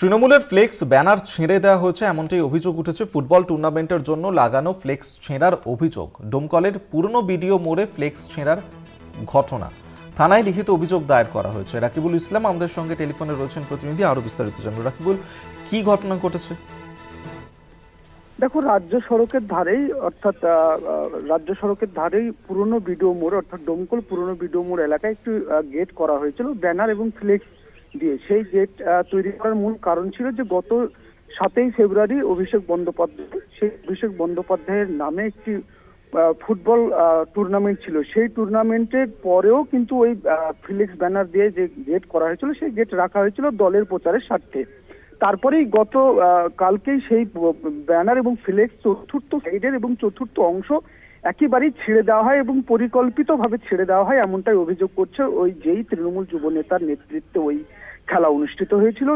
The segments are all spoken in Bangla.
তৃণমূলের ফ্লেক্স ব্যানার ছেড়ে দেওয়া হয়েছে এমনটাই অভিযোগ উঠেছে। ফুটবল টুর্নামেন্টের জন্য লাগানো ফ্লেক্স ছেঁড়ার অভিযোগ। ডোমকলের পুরনো বিডিও মোড়ে ফ্লেক্স ছেঁড়ার ঘটনা, থানায় লিখিত অভিযোগ দায়ের করা হয়েছে। রাকিবুল ইসলাম আমাদের সঙ্গে টেলিফোনে রয়েছেন প্রতিনিধি, আরো বিস্তারিত জানবো। রাকিবুল, কি ঘটনা ঘটেছে? দেখো, রাজ্য সড়কের ধারেই অর্থাৎ রাজ্য সড়কের ধারেই পুরনো বিডিও মোড় অর্থাৎ ডোমকল পুরনো বিডিও মোড় এলাকায় একটি গেট করা হয়েছিল ব্যানার এবং ফ্লেক্স দিয়ে। সেই গেট তৈরি করার মূল কারণ ছিল যে গত 7ই ফেব্রুয়ারি অভিষেক বন্দ্যোপাধ্যায়ের নামে একটি ফুটবল টুর্নামেন্ট ছিল। সেই টুর্নামেন্টের পরেও কিন্তু ওই ফ্লেক্স ব্যানার দিয়ে যে গেট করা হয়েছিল সেই গেট রাখা হয়েছিল দলের প্রচারের স্বার্থে। তারপরেই গত কালকেই সেই ব্যানার এবং ফ্লেক্স চতুর্থ সাইডের এবং চতুর্থ অংশ একেবারেই ছেড়ে দেওয়া হয় এবং পরিকল্পিতভাবে ছেড়ে দেওয়া হয়, এমনটাই অভিযোগ করছে ওই যেই তৃণমূল যুব নেতার নেতৃত্বে ওই খেলা অনুষ্ঠিত হয়েছিল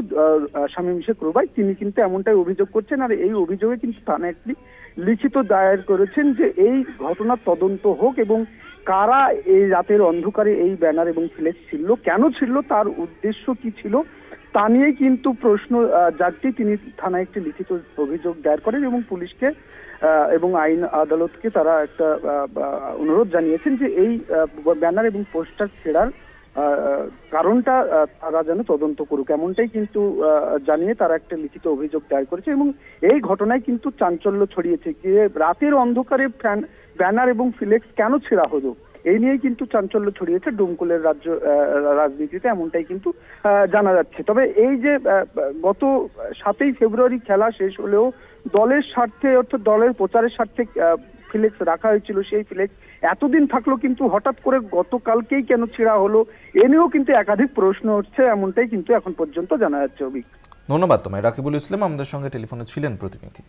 শামীম শেখ রুবাই, তিনি কিন্তু এমনটাই অভিযোগ করছেন। আর এই অভিযোগে কিন্তু থানায় একটি লিখিত দায়ের করেছেন যে এই ঘটনার তদন্ত হোক এবং কারা এই রাতের অন্ধকারে এই ব্যানার এবং ফ্লেক্স ছিল, কেন ছিল, তার উদ্দেশ্য কি ছিল, তা নিয়ে কিন্তু প্রশ্ন জাগতে তিনি থানায় একটি লিখিত অভিযোগ দায়ের করেন এবং পুলিশকে এবং আইন আদালতকে তারা একটা অনুরোধ জানিয়েছেন যে এই ব্যানার এবং পোস্টার ছেড়ার কারণটা তারা যেন তদন্ত করুক, এমনটাই কিন্তু জানিয়ে তারা একটা লিখিত অভিযোগ দায়ের করেছে। এবং এই ঘটনায় কিন্তু চাঞ্চল্য ছড়িয়েছে যে রাতের অন্ধকারে ব্যানার এবং ফ্লেক্স কেন ছেড়া হলো, এই নিয়েই কিন্তু চাঞ্চল্য ছড়িয়েছে ডোমকলের রাজনীতিতে, এমনটাই কিন্তু জানা যাচ্ছে। তবে এই যে গত 7ই ফেব্রুয়ারি খেলা শেষ হলেও দলের স্বার্থে অর্থাৎ দলের প্রচারের স্বার্থে ফ্লেক্স রাখা হয়েছিল, সেই ফ্লেক্স এতদিন থাকলো কিন্তু হঠাৎ করে গতকালকেই কেন ছেঁড়া হলো, এ নিয়েও কিন্তু একাধিক প্রশ্ন হচ্ছে, এমনটাই কিন্তু এখন পর্যন্ত জানা যাচ্ছে। অভিক, ধন্যবাদ তোমায়। রাকিবুল ইসলাম আমাদের সঙ্গে টেলিফোনে ছিলেন প্রতিনিধি।